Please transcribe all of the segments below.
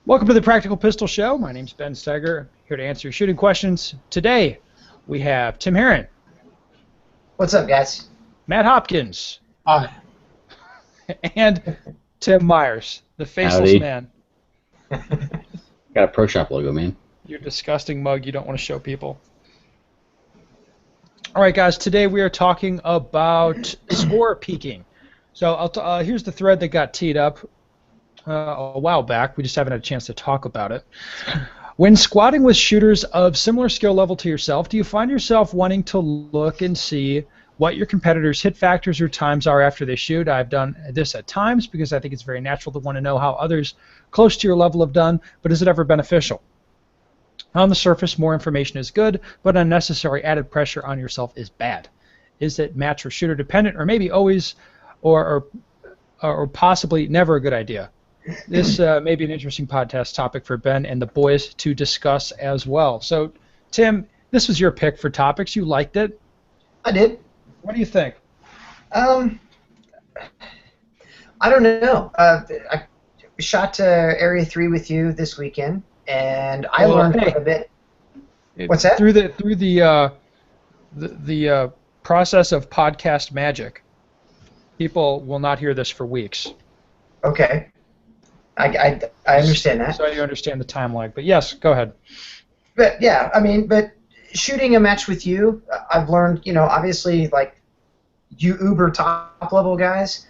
Welcome to the Practical Pistol Show. My name's Ben Steiger, here to answer your shooting questions. Today, we have Tim Herron. What's up, guys? Matt Hopkins. Hi. And Tim Myers, the faceless Howdy. man. Got a Pro Shop logo, man. Your disgusting mug you don't want to show people. All right, guys, today we are talking about score peaking. So here's the thread that got teed up a while back. We just haven't had a chance to talk about it. When squatting with shooters of similar skill level to yourself, do you find yourself wanting to look and see what your competitors' hit factors or times are after they shoot? I've done this at times because I think it's very natural to want to know how others close to your level have done, but is it ever beneficial? On the surface, more information is good, but unnecessary added pressure on yourself is bad. Is it match or shooter dependent, or maybe always, or possibly never a good idea? This may be an interesting podcast topic for Ben and the boys to discuss as well. So, Tim, this was your pick for topics. You liked it. I did. What do you think? I don't know. I shot Area 3 with you this weekend, and I learned quite a bit. What's that? Through the process of podcast magic, people will not hear this for weeks. Okay. I understand that. So you understand the time lag. But yes, go ahead. But yeah, I mean, but shooting a match with you, I've learned, obviously, like, you uber top level guys,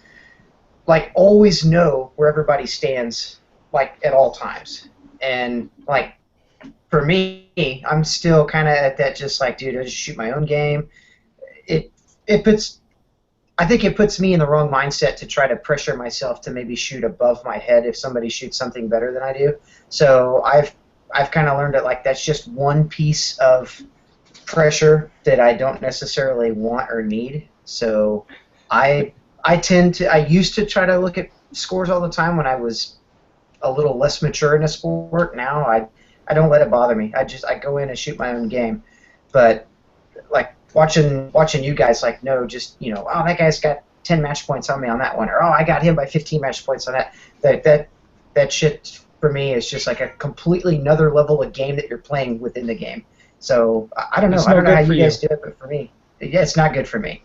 like, always know where everybody stands, like, at all times. And, like, for me, I'm still kind of at that just like, dude, I just shoot my own game. I think it puts me in the wrong mindset to try to pressure myself to maybe shoot above my head if somebody shoots something better than I do. So I've kind of learned that, like, that's just one piece of pressure that I don't necessarily want or need. So I used to try to look at scores all the time when I was a little less mature in a sport. Now I don't let it bother me. I go in and shoot my own game. But like watching you guys, like, no, just, oh, that guy's got 10 match points on me on that one, or, oh, I got him by 15 match points on that. That shit for me is just like a completely another level of game that you're playing within the game. So I don't know. I don't know how you guys do it, but for me, yeah, it's not good for me.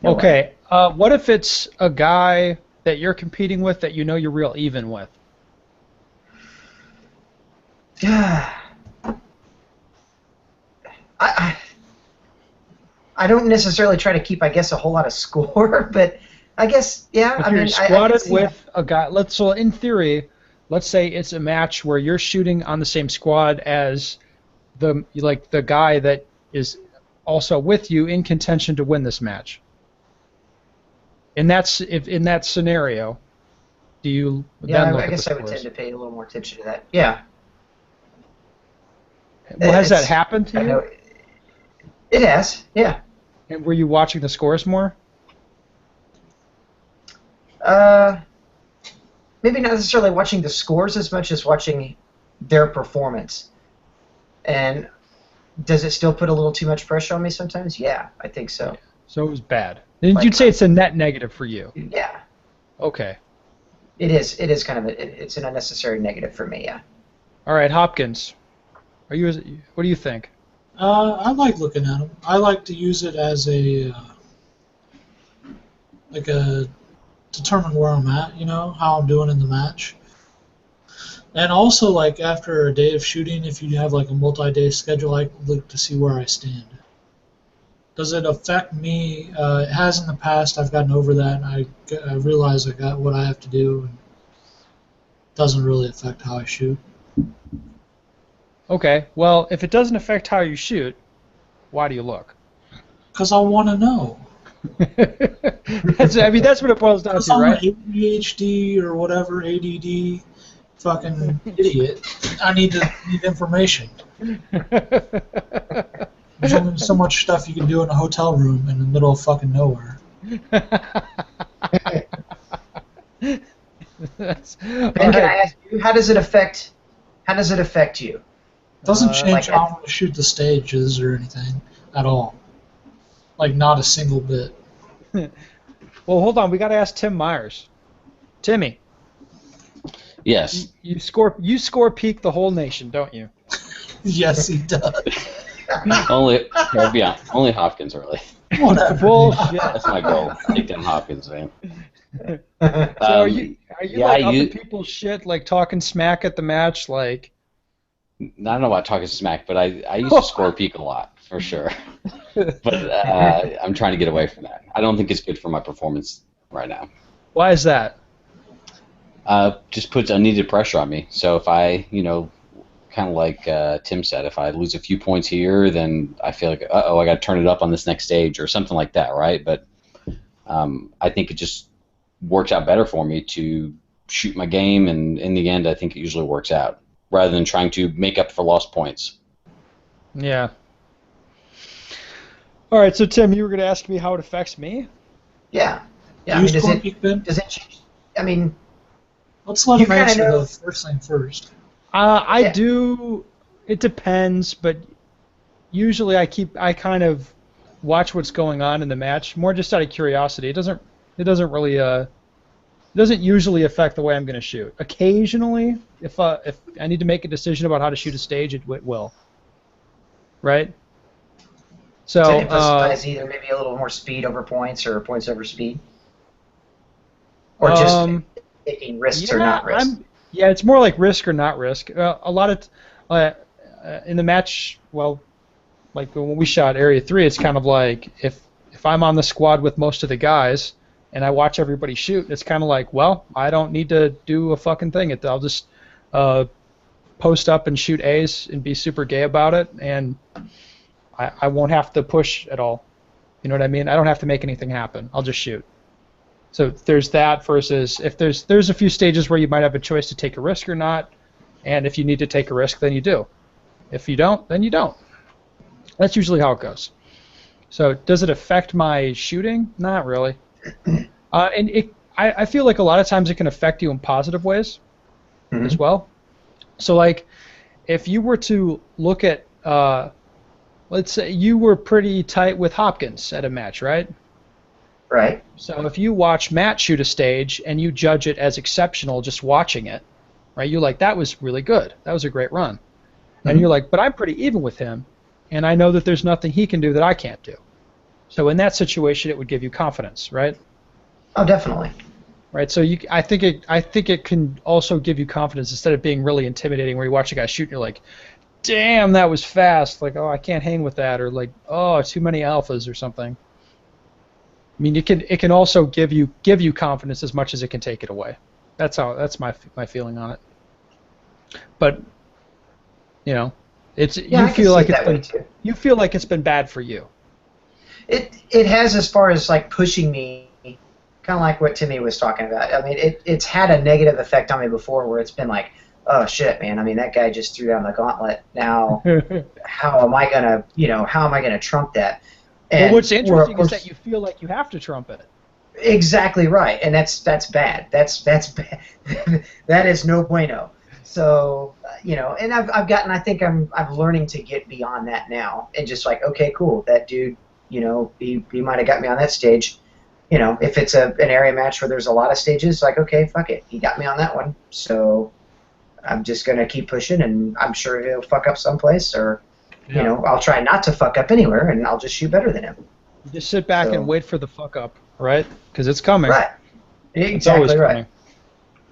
No okay. What if it's a guy that you're competing with that you know you're real even with? Yeah. I don't necessarily try to keep, I guess, a whole lot of score, but I guess, yeah. If you're squatted with a guy, so in theory, let's say it's a match where you're shooting on the same squad as the guy that is also with you in contention to win this match. And that's if in that scenario, do you then look I guess at the I would scores? tend to pay a little more attention to that. Yeah. Well, has that happened to I you? know it has, yeah. And were you watching the scores more? Maybe not necessarily watching the scores as much as watching their performance. And does it still put a little too much pressure on me sometimes? Yeah, I think so. So it was bad. Then you'd say it's a net negative for you. Yeah. Okay. It is. It is kind of it's an unnecessary negative for me. Yeah. All right, Hopkins. What do you think? I like looking at them. I like to use it as a determine where I'm at, how I'm doing in the match. And also, like, after a day of shooting, if you have like a multi-day schedule, I look to see where I stand. Does it affect me? It has in the past. I've gotten over that, and I realize I got what I have to do, and it doesn't really affect how I shoot. Okay, well, if it doesn't affect how you shoot, why do you look? Because I want to know. That's what it boils down to, right? I'm an ADHD or whatever, ADD, fucking idiot. I need information. There's only so much stuff you can do in a hotel room in the middle of fucking nowhere. Ben, can I ask you, how does it affect you? It doesn't change like how I'm going to shoot the stages or anything at all. Like, not a single bit. Well, hold on. We got to ask Tim Myers. Timmy, Yes. You score peak the whole nation, don't you? Yes, he does. Only Hopkins, really. Whatever. Bullshit. That's my goal. Take down Hopkins, man. So are you yeah, like up in people's shit, like talking smack at the match, like? I don't know about talking smack, but I used to score peak a lot, for sure. But I'm trying to get away from that. I don't think it's good for my performance right now. Why is that? Just puts unneeded pressure on me. So if I, kind of like Tim said, if I lose a few points here, then I feel like, I got to turn it up on this next stage or something like that, right? But I think it just works out better for me to shoot my game, and in the end, I think it usually works out, rather than trying to make up for lost points. Yeah. All right, so Tim, you were going to ask me how it affects me? Yeah. Do you score peak, Ben? Does it change? I mean, let's let him answer the first thing first. I do. It depends, but usually I kind of watch what's going on in the match more just out of curiosity. It doesn't really it doesn't usually affect the way I'm going to shoot. Occasionally, if I need to make a decision about how to shoot a stage, it will. Right? So to emphasize either maybe a little more speed over points or points over speed, or just taking risks or not risks. Yeah, it's more like risk or not risk. A lot of in the match, well, like when we shot Area 3, it's kind of like if I'm on the squad with most of the guys and I watch everybody shoot, it's kind of like, well, I don't need to do a fucking thing. I'll just post up and shoot A's and be super gay about it, and I won't have to push at all. You know what I mean? I don't have to make anything happen. I'll just shoot. So there's that versus if there's a few stages where you might have a choice to take a risk or not, and if you need to take a risk, then you do. If you don't, then you don't. That's usually how it goes. So does it affect my shooting? Not really. I feel like a lot of times it can affect you in positive ways as well. So like if you were to look at, let's say you were pretty tight with Hopkins at a match, right? Right. So if you watch Matt shoot a stage and you judge it as exceptional just watching it, right? You're like, that was really good. That was a great run. And you're like, but I'm pretty even with him, and I know that there's nothing he can do that I can't do. So in that situation, it would give you confidence, right? Oh, definitely. Right. So I think it can also give you confidence instead of being really intimidating, where you watch a guy shoot and you're like, damn, that was fast. Like, oh, I can't hang with that, or like, oh, too many alphas or something. I mean, it can also give you confidence as much as it can take it away. That's my feeling on it. But you feel like it's been bad for you. It has, as far as like pushing me, kind of like what Timmy was talking about. I mean, it's had a negative effect on me before, where it's been like, oh shit, man. I mean, that guy just threw down the gauntlet. Now, how am I gonna trump that? And what's interesting is that you feel like you have to trump it. Exactly right, and that's bad. That's bad. That is no bueno. So and I think I'm learning to get beyond that now, and just like, okay, cool, that dude, he might have got me on that stage. If it's an area match where there's a lot of stages, like, okay, fuck it, he got me on that one. So I'm just gonna keep pushing, and I'm sure he'll fuck up someplace, or I'll try not to fuck up anywhere, and I'll just shoot better than him. You just sit back and wait for the fuck up, right? Because it's coming. Right. Exactly. It's always right. coming.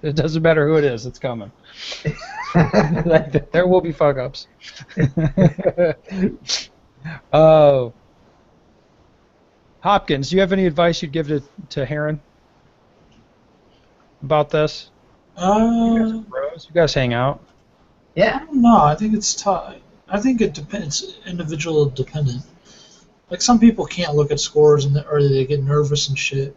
It doesn't matter who it is, it's coming. There will be fuck ups. Oh. Hopkins, do you have any advice you'd give to Heron about this? You guys are bros. You guys hang out. Yeah. I don't know. I think it's tough. I think it depends. It's individual dependent. Like, some people can't look at scores or they get nervous and shit.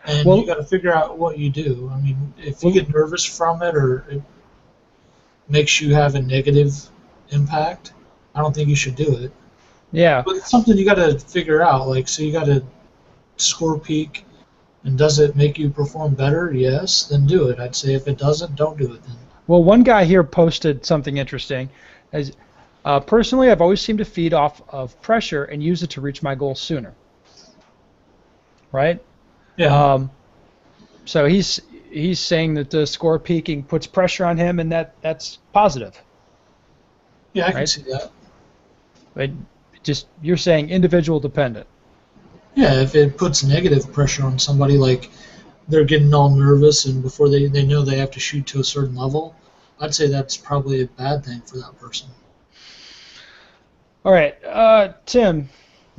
And you got to figure out what you do. I mean, if you get nervous from it, or it makes you have a negative impact, I don't think you should do it. Yeah. But it's something you got to figure out. Like, so you got to score peak, and does it make you perform better? Yes, then do it. I'd say if it doesn't, don't do it then. Well, one guy here posted something interesting. Personally, I've always seemed to feed off of pressure and use it to reach my goal sooner. Right? Yeah. So he's he's saying that the score peaking puts pressure on him, and that's positive. Yeah, I can Right. see that. But just you're saying individual dependent. Yeah, if it puts negative pressure on somebody, like they're getting all nervous and before they know they have to shoot to a certain level, I'd say that's probably a bad thing for that person. All right, Tim,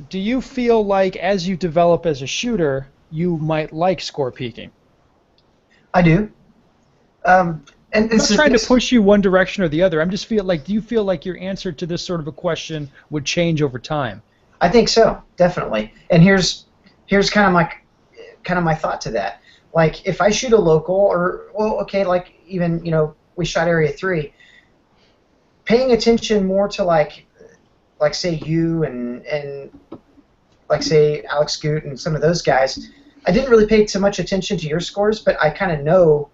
do you feel like as you develop as a shooter, you might like score peaking? I do. And I'm not it's, trying to it's push you one direction or the other. I'm just feel like, do you feel like your answer to this sort of a question would change over time? I think so, definitely. And here's kind of my thought to that. Like if I shoot a local, or well, okay, like even we shot Area 3, paying attention more to like say you and like say Alex Scoot and some of those guys, I didn't really pay too much attention to your scores, but I kind of know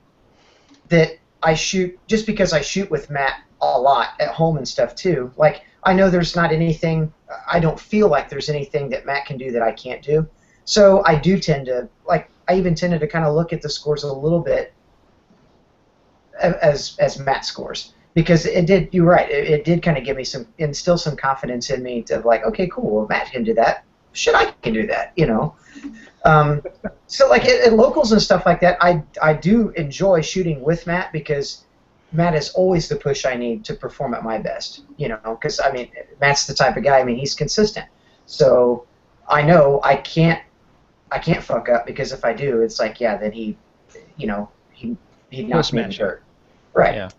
that I shoot just because I shoot with Matt a lot at home and stuff too. Like I know there's not anything. I don't feel like there's anything that Matt can do that I can't do. So I do tend to I even tended to kind of look at the scores a little bit as Matt scores because it did. You're right. It did kind of give me instill some confidence in me to like, okay, cool. Well, Matt can do that. Shit, I can do that. So like at locals and stuff like that, I do enjoy shooting with Matt because Matt is always the push I need to perform at my best. Because I mean Matt's the type of guy. I mean he's consistent. So I know I can't fuck up because if I do, it's like then he knocks me in the dirt. Right. Yeah.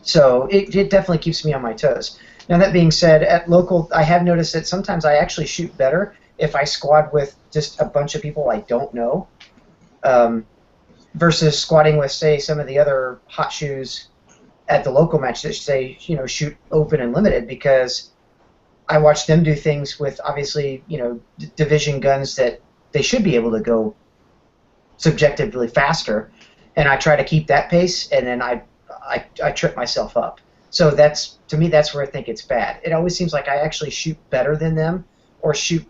So it definitely keeps me on my toes. Now that being said, at local, I have noticed that sometimes I actually shoot better if I squad with just a bunch of people I don't know, versus squatting with, say, some of the other hot shoes at the local match that say, shoot open and limited, because I watch them do things with obviously, division guns that they should be able to go subjectively faster, and I try to keep that pace, and then I trip myself up. So to me, that's where I think it's bad. It always seems like I actually shoot better than them, or shoot,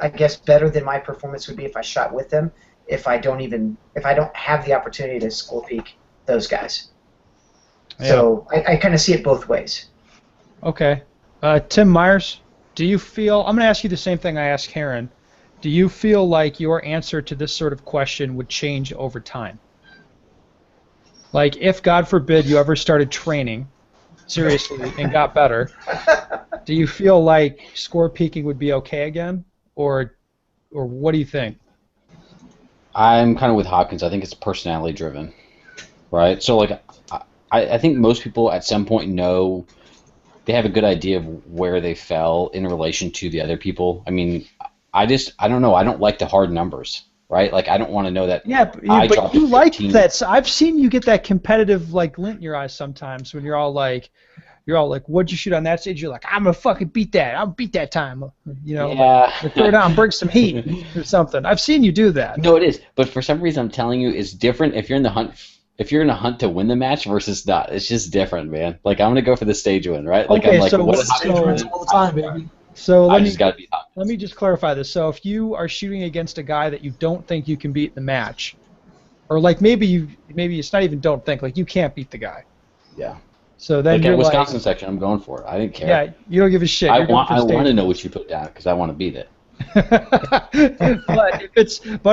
I guess, better than my performance would be if I shot with them, if I don't have the opportunity to score peak those guys. Yeah. So I kind of see it both ways. Okay. Tim Myers, do you feel, I'm going to ask you the same thing I asked Heron. Do you feel like your answer to this sort of question would change over time? Like if, God forbid, you ever started training seriously and got better, do you feel like score peaking would be okay again? Or what do you think? I'm kind of with Hopkins. I think it's personality driven, right? So like, I think most people at some point know they have a good idea of where they fell in relation to the other people. I mean, I don't know. I don't like the hard numbers, right? Like I don't want to know that. Yeah, but you like that. So I've seen you get that competitive like glint in your eyes sometimes when you're all like, what'd you shoot on that stage? You're like, I'm gonna fucking beat that. I'll beat that time. Yeah. Like, throw it down, bring some heat or something. I've seen you do that. No, it is. But for some reason, I'm telling you, it's different if you're in the hunt. If you're in a hunt to win the match versus not, it's just different, man. Like I'm gonna go for the stage win, right? Like okay, I'm like, so what Stage wins all the time, baby. So let me just clarify this. So if you are shooting against a guy that you don't think you can beat in the match, or like maybe it's not even don't think, like you can't beat the guy. Yeah. So then like you're at Wisconsin like, section, I'm going for it. I didn't care. Yeah, you don't give a shit. I want to know what you put down because I want to beat it. but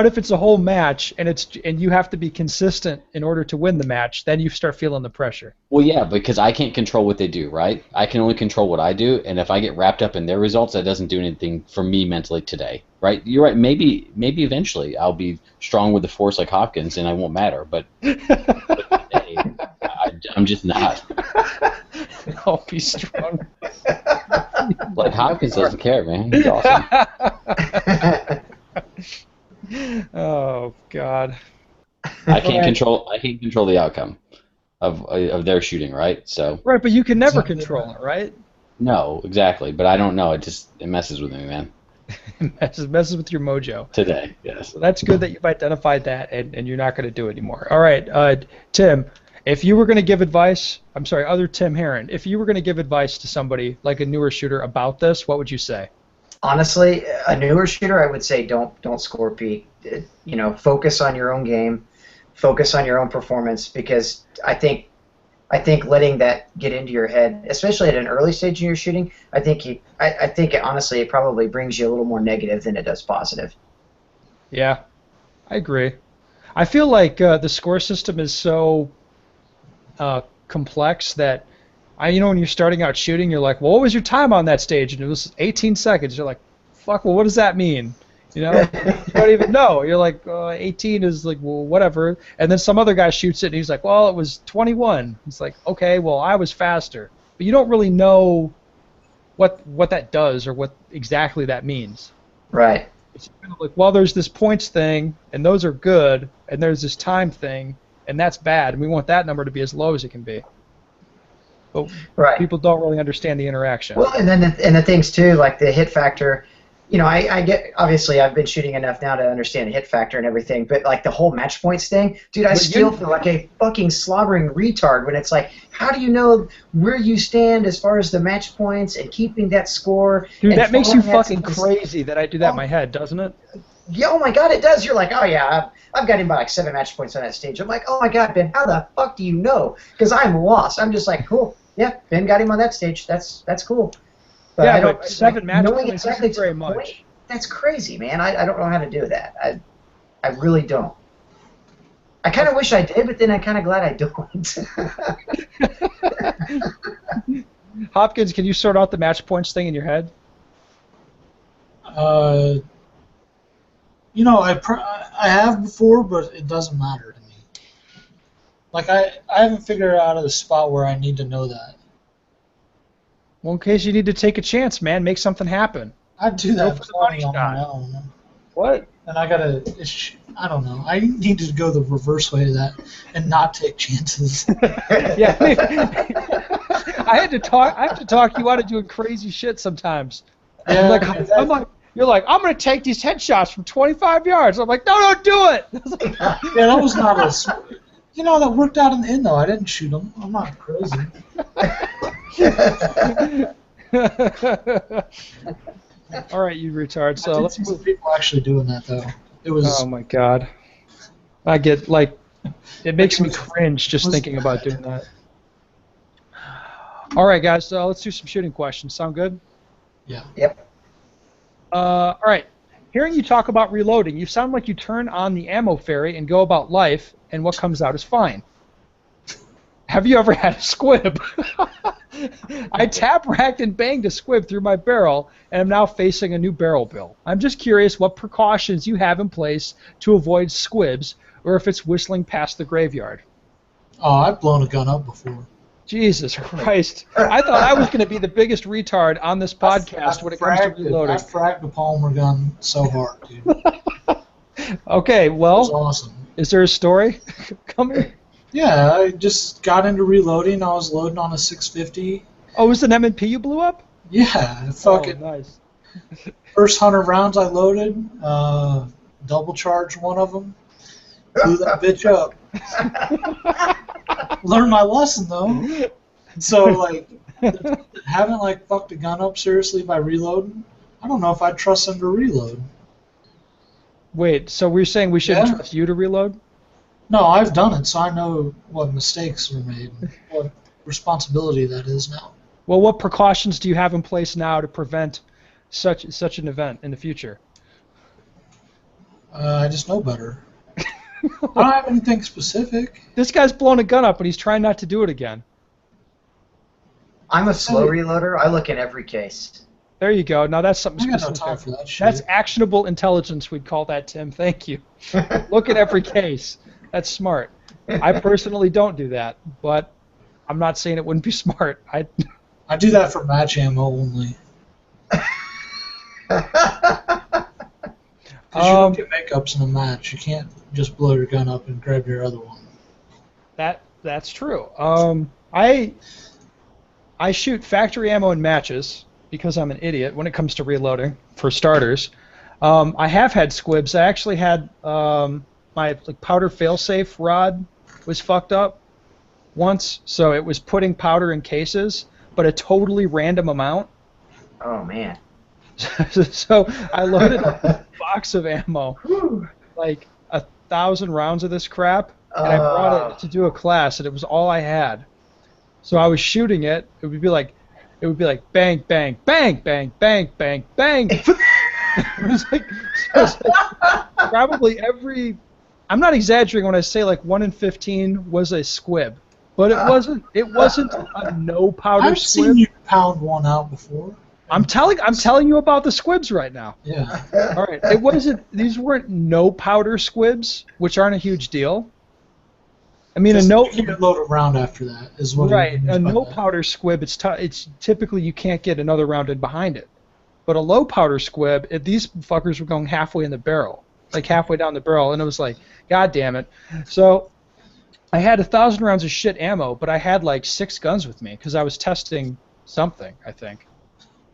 if it's a whole match and you have to be consistent in order to win the match, then you start feeling the pressure. Well, yeah, because I can't control what they do, right? I can only control what I do, and if I get wrapped up in their results, that doesn't do anything for me mentally today, right? You're right. Maybe eventually I'll be strong with the force like Hopkins, and I won't matter. But today, I'm just not. I'll be strong. Like Hopkins doesn't care, man. He's awesome. Oh God. I can't control the outcome of their shooting, right? So. Right, but you can never control it, right? No, exactly. But I don't know. It messes with me, man. It messes with your mojo. Today, yes. So that's good that you've identified that, and you're not going to do it anymore. All right, Tim. If you were going to give advice, other Tim Heron, if you were going to give advice to somebody like a newer shooter about this, what would you say? Honestly, a newer shooter, I would say don't score peak. Focus on your own game. focus on your own performance, because I think letting that get into your head, especially at an early stage in your shooting, I think honestly it probably brings you a little more negative than it does positive. Yeah, I agree. I feel like the score system is so complex that when you're starting out shooting, you're like, well, what was your time on that stage? And it was 18 seconds. You're like, fuck, well, what does that mean? You don't even know. You're like, 18 is like, well, whatever. And then some other guy shoots it, and he's like, well, it was 21. It's like, okay, well, I was faster. But you don't really know what that does or what exactly that means. Right. It's kind of like, well, there's this points thing, and those are good, and there's this time thing, and that's bad, and we want that number to be as low as it can be. But people don't really understand the interaction. Well, and then the things too, like the hit factor. I get, obviously I've been shooting enough now to understand the hit factor and everything, but like the whole match points thing, dude, I still feel like a fucking slobbering retard when it's like, how do you know where you stand as far as the match points and keeping that score? Dude, that makes you fucking crazy that I do that in my head, doesn't it? Yeah, oh my god, it does. You're like, oh yeah, I've got him by like 7 match points on that stage. I'm like, oh my god, Ben, how the fuck do you know? Because I'm lost. I'm just like, cool, yeah, Ben got him on that stage. That's cool. But yeah, but 7 match points exactly isn't very much. That's crazy, man. I don't know how to do that. I really don't. I kind of wish I did, but then I'm kind of glad I don't. Hopkins, can you sort out the match points thing in your head? I have before, but it doesn't matter to me. Like I haven't figured out a spot where I need to know that. Well, in case you need to take a chance, man, make something happen. I do that for the money on shot. my own. What? And I gotta, I don't know. I need to go the reverse way of that and not take chances. Yeah, I have to talk you out of doing crazy shit sometimes. Yeah, you're like, I'm gonna take these headshots from 25 yards. I'm like, no, don't do it. Yeah, that was not that worked out in the end though. I didn't shoot them. I'm not crazy. All right, you retard. So let's move. People actually doing that though. It was. Oh my god. I get it makes me cringe just thinking about doing that. All right, guys. So let's do some shooting questions. Sound good? Yeah. Yep. All right. Hearing you talk about reloading, you sound like you turn on the ammo fairy and go about life, and what comes out is fine. Have you ever had a squib? I tap-racked and banged a squib through my barrel, and am now facing a new barrel bill. I'm just curious what precautions you have in place to avoid squibs, or if it's whistling past the graveyard. Oh, I've blown a gun up before. Jesus Christ. I thought I was going to be the biggest retard on this podcast when it comes to reloading. I fragged a polymer gun so hard, dude. Okay, well, it was awesome. Is there a story? Come here. Yeah, I just got into reloading. I was loading on a 650. Oh, it was an M&P you blew up? Yeah, fucking. Oh, nice. First 100 rounds I loaded, double charged one of them, blew that bitch up. Learned my lesson though. So like, haven't fucked a gun up seriously by reloading. I don't know if I'd trust them to reload. Wait, so we're saying we shouldn't trust you to reload? No, I've done it, so I know what mistakes were made, what responsibility that is now. Well, what precautions do you have in place now to prevent such an event in the future? I just know better. I don't have anything specific. This guy's blown a gun up, and he's trying not to do it again. I'm a slow reloader. I look in every case. There you go. Now that's something I specific. got no time for that shit. That's actionable intelligence, we'd call that, Tim. Thank you. Look at every case. That's smart. I personally don't do that, but I'm not saying it wouldn't be smart. I do that for match ammo only. Because you don't get makeups in a match. You can't just blow your gun up and grab your other one. That's true. I shoot factory ammo in matches because I'm an idiot when it comes to reloading, for starters. I have had squibs. I actually had my powder failsafe rod was fucked up once, so it was putting powder in cases, but a totally random amount. Oh man. So I loaded a box of ammo, like 1,000 rounds of this crap, and I brought it to do a class, and it was all I had. So I was shooting it. It would be like bang, bang, bang, bang, bang, bang, bang. It was like probably every. I'm not exaggerating when I say like 1 in 15 was a squib, but it wasn't. It wasn't a no powder I've squib. seen you pound one out before. I'm telling you about the squibs right now. Yeah. All right. It wasn't. These weren't no powder squibs, which aren't a huge deal. I mean, Just a no. keep it loaded round after that is what. Right. It A means by no that. powder squib. It's typically you can't get another round in behind it. But a low powder squib, these fuckers were going halfway in the barrel, like halfway down the barrel, and it was like, God damn it. So I had 1,000 rounds of shit ammo, but I had like 6 guns with me because I was testing something, I think.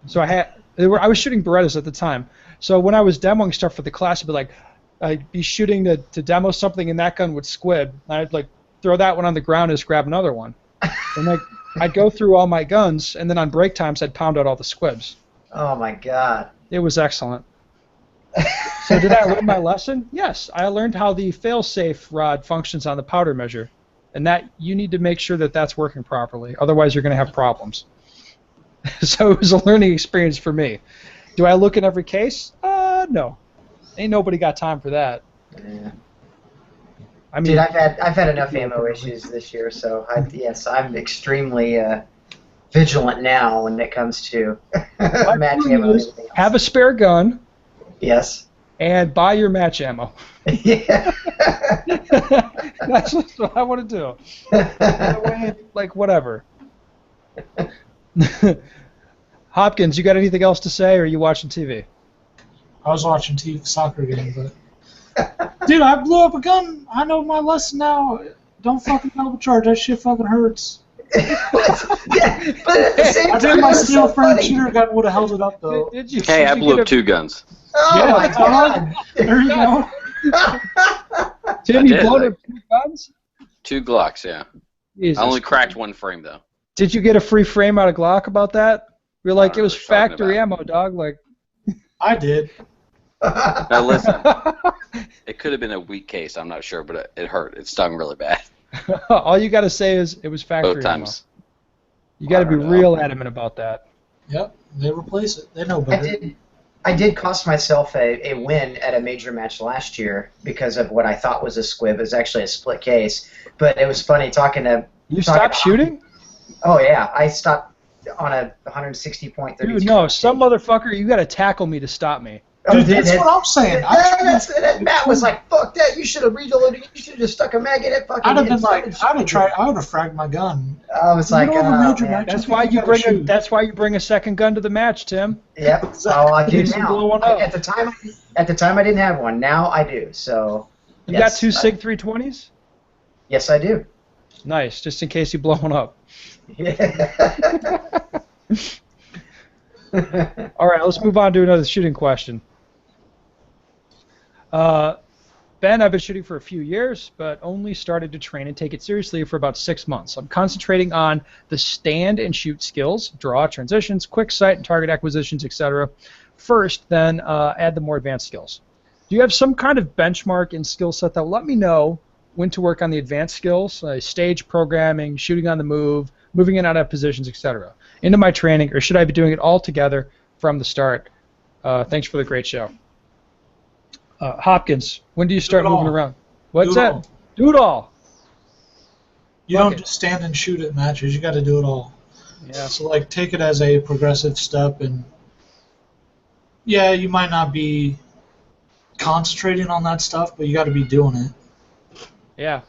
So I was shooting Berettas at the time. So when I was demoing stuff for the class, I'd be shooting to demo something, and that gun would squib. I'd like throw that one on the ground and just grab another one. And I'd go through all my guns, and then on break times I'd pound out all the squibs. Oh my God. It was excellent. So did I learn my lesson? Yes, I learned how the fail-safe rod functions on the powder measure, and that you need to make sure that that's working properly. Otherwise, you're going to have problems. So it was a learning experience for me. Do I look in every case? No. Ain't nobody got time for that. Yeah. I mean, Dude, I've had enough ammo issues this year, so I'm extremely vigilant now when it comes to match ammo and everything else. have a spare gun Yes. and buy your match ammo. Yeah. That's what I want to do. That way, like, whatever. Hopkins, you got anything else to say, or are you watching TV? I was watching soccer game, but dude, I blew up a gun. I know my lesson now. Don't fucking double charge. That shit fucking hurts. Yeah, but at the same I time, think my it was steel so frame funny. shooter gun would have held it up though. Did you, Hey, I did you blew get up 2 guns. Oh Yeah, my dog. God. There you go. Tim, I you did, blown like- up 2 guns? 2 Glocks, yeah. Jesus. I only cracked 1 frame though. Did you get a free frame out of Glock about that? You're like, I it don't was know what you're talking factory about. ammo, dog. Like, I did. Now listen, it could have been a weak case. I'm not sure, but it hurt. It stung really bad all you got to say is it was factory both ammo. times. You got to I be don't know. real adamant about that. Yep, they replace it. They know I better. did cost myself a win at a major match last year because of what I thought was a squib. It was actually a split case. But it was funny talking to... You stopped shooting? Oh, yeah. I stopped on a 160.32. Dude, no. Some motherfucker, you got to tackle me to stop me. Oh, Dude, that's what I'm saying. Matt was like, "Fuck that! You should have reloaded. You should have just stuck a mag in it." Fucking. I'd have been and like, started I would have fragged my gun. I was like, You know the major man. match- That's think why you you gotta bring shoot. That's why you bring a second gun to the match, Tim. Yep. Oh, I do Makes them blow now. one up. At the time, I didn't have one. Now I do. So. You yes, got 2 Sig 320s? Yes, I do. Nice, just in case you blow one up. Yeah. All right, let's move on to another shooting question. Ben, I've been shooting for a few years, but only started to train and take it seriously for about 6 months. I'm concentrating on the stand and shoot skills, draw, transitions, quick sight and target acquisitions, etc. First, then add the more advanced skills. Do you have some kind of benchmark and skill set that will let me know when to work on the advanced skills, stage programming, shooting on the move, moving in and out of positions, etc., into my training, or should I be doing it all together from the start? Thanks for the great show. Hopkins, when do you start Do it all. moving around? What's Do it that? all. Do it all. You Fuck don't it. just stand and shoot at matches. You got to do it all. Yeah. So like, take it as a progressive step, and yeah, you might not be concentrating on that stuff, but you got to be doing it. Yeah.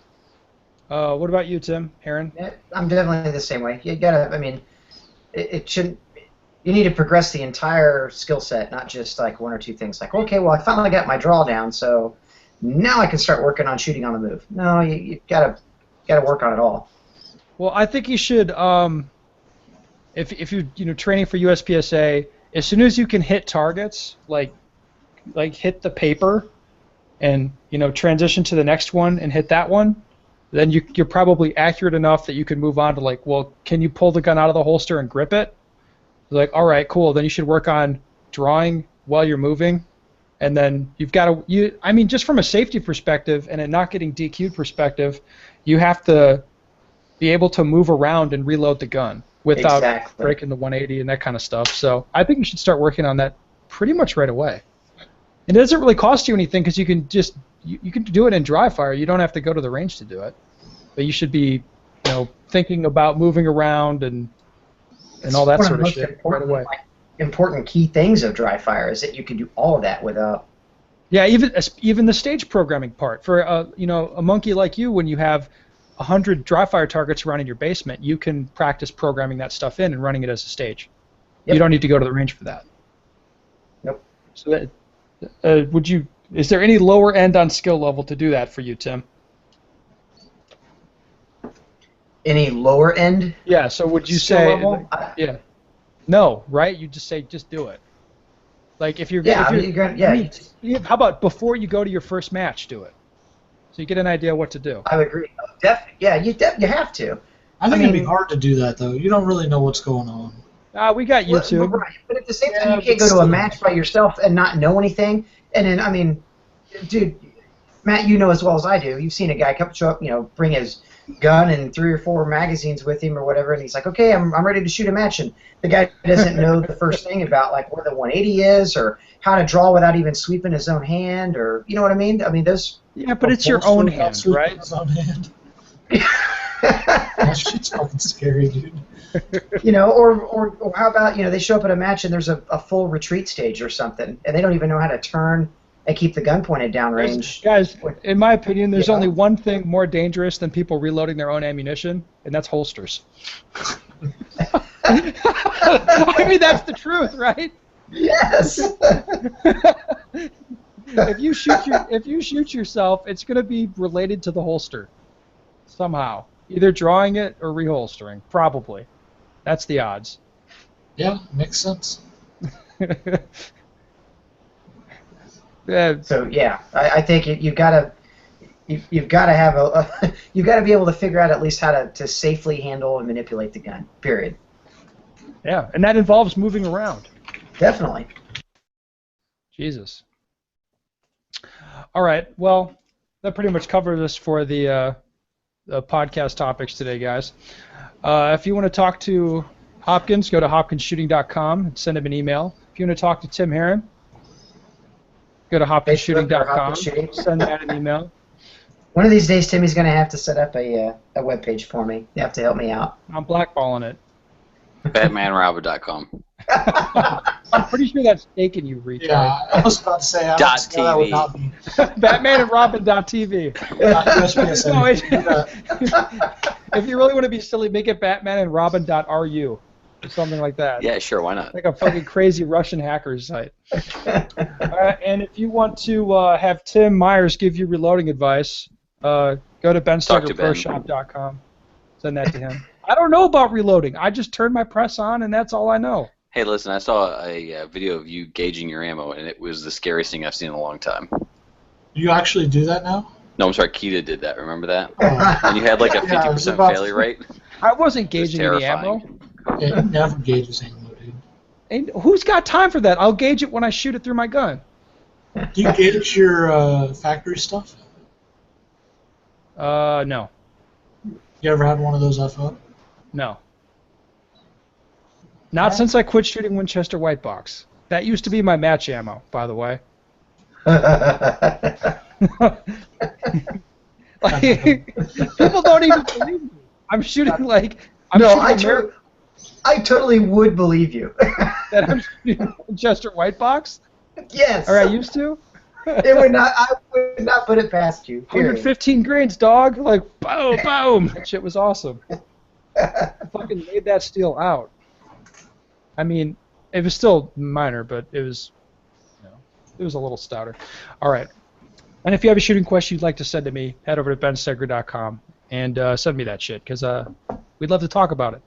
What about you, Tim? Heron? Yeah, I'm definitely the same way. You gotta. I mean, it shouldn't. You need to progress the entire skill set, not just like 1 or 2 things. Like, okay, well, I finally got my draw down, so now I can start working on shooting on the move. No, you gotta work on it all. Well, I think you should. If you're training for USPSA, as soon as you can hit targets, like hit the paper, and transition to the next one and hit that one, then you're probably accurate enough that you can move on to like, well, can you pull the gun out of the holster and grip it? Like, all right, cool. Then you should work on drawing while you're moving, And then you've got to, I mean, just from a safety perspective and a not getting DQ'd perspective, you have to be able to move around and reload the gun without breaking the 180 and that kind of stuff. So I think you should start working on that pretty much right away. And it doesn't really cost you anything because you can just you can do it in dry fire. You don't have to go to the range to do it. But you should be, thinking about moving around and all that sort of shit right away. Important key things of dry fire is that you can do all of that without. Yeah, even the stage programming part for a monkey like you, when you have 100 dry fire targets around in your basement, you can practice programming that stuff in and running it as a stage. Yep. You don't need to go to the range for that. Nope. So is there any lower end on skill level to do that for you, Tim? Any lower end? Yeah, so would you say level? Yeah. No, right? You just say just do it. Like if you're how about before you go to your first match, do it. So you get an idea what to do. I would agree. You have to. I think it'd be hard to do that though. You don't really know what's going on. We got YouTube. Right. But at the same time, you can't go to a match by yourself and not know anything. And then, dude, Matt, you know as well as I do. You've seen a guy show up, bring his gun and 3 or 4 magazines with him or whatever, and he's like, okay, I'm ready to shoot a match, and the guy doesn't know the first thing about where the 180 is or how to draw without even sweeping his own hand, or you know what I mean? Those. Yeah, but it's your own hand, right? His own hand. That shit's fucking scary, dude. Or how about they show up at a match and there's a full retreat stage or something, and they don't even know how to turn and keep the gun pointed downrange. Guys, in my opinion, there's only one thing more dangerous than people reloading their own ammunition, and that's holsters. I mean, that's the truth, right? Yes. If you shoot yourself, it's going to be related to the holster somehow, either drawing it or reholstering. Probably, that's the odds. Yeah, makes sense. So yeah, I think you've got to have you've got to be able to figure out at least how to safely handle and manipulate the gun. Period. Yeah, and that involves moving around. Definitely. Jesus. All right. Well, that pretty much covers us for the podcast topics today, guys. If you want to talk to Hopkins, go to hopkinsshooting.com and send him an email. If you want to talk to Tim Herron, go to hopkinsshooting.com, send that an email. One of these days, Timmy's going to have to set up a webpage for me. You have to help me out. I'm blackballing it. BatmanRobert.com. I'm pretty sure that's taken, you retard. Yeah, I was about to say, that would not be. BatmanandRobin.tv. If you really want to be silly, make it BatmanandRobin.ru or something like that. Yeah, sure, why not? Like a fucking crazy Russian hacker site. And if you want to have Tim Myers give you reloading advice, go to bensteigerproshop.com. Send that to him. I don't know about reloading. I just turned my press on, and that's all I know. Hey, listen, I saw a video of you gauging your ammo, and it was the scariest thing I've seen in a long time. You actually do that now? No, I'm sorry, Keita did that. Remember that? And you had like a 50% failure rate? I wasn't gauging any ammo. Yeah, he never gauges ammo, dude. And who's got time for that? I'll gauge it when I shoot it through my gun. Do you gauge your factory stuff? No. You ever had one of those FO? No. Not since I quit shooting Winchester White Box. That used to be my match ammo, by the way. People don't even believe me. I'm shooting I totally would believe you. That I'm shooting Winchester White Box? Yes. Or I used to? I would not put it past you. Period. 115 grains, dog. Like, boom, boom. That shit was awesome. I fucking laid that steel out. I mean, it was still minor, but it was, it was a little stouter. All right. And if you have a shooting question you'd like to send to me, head over to benstegger.com and send me that shit, because we'd love to talk about it.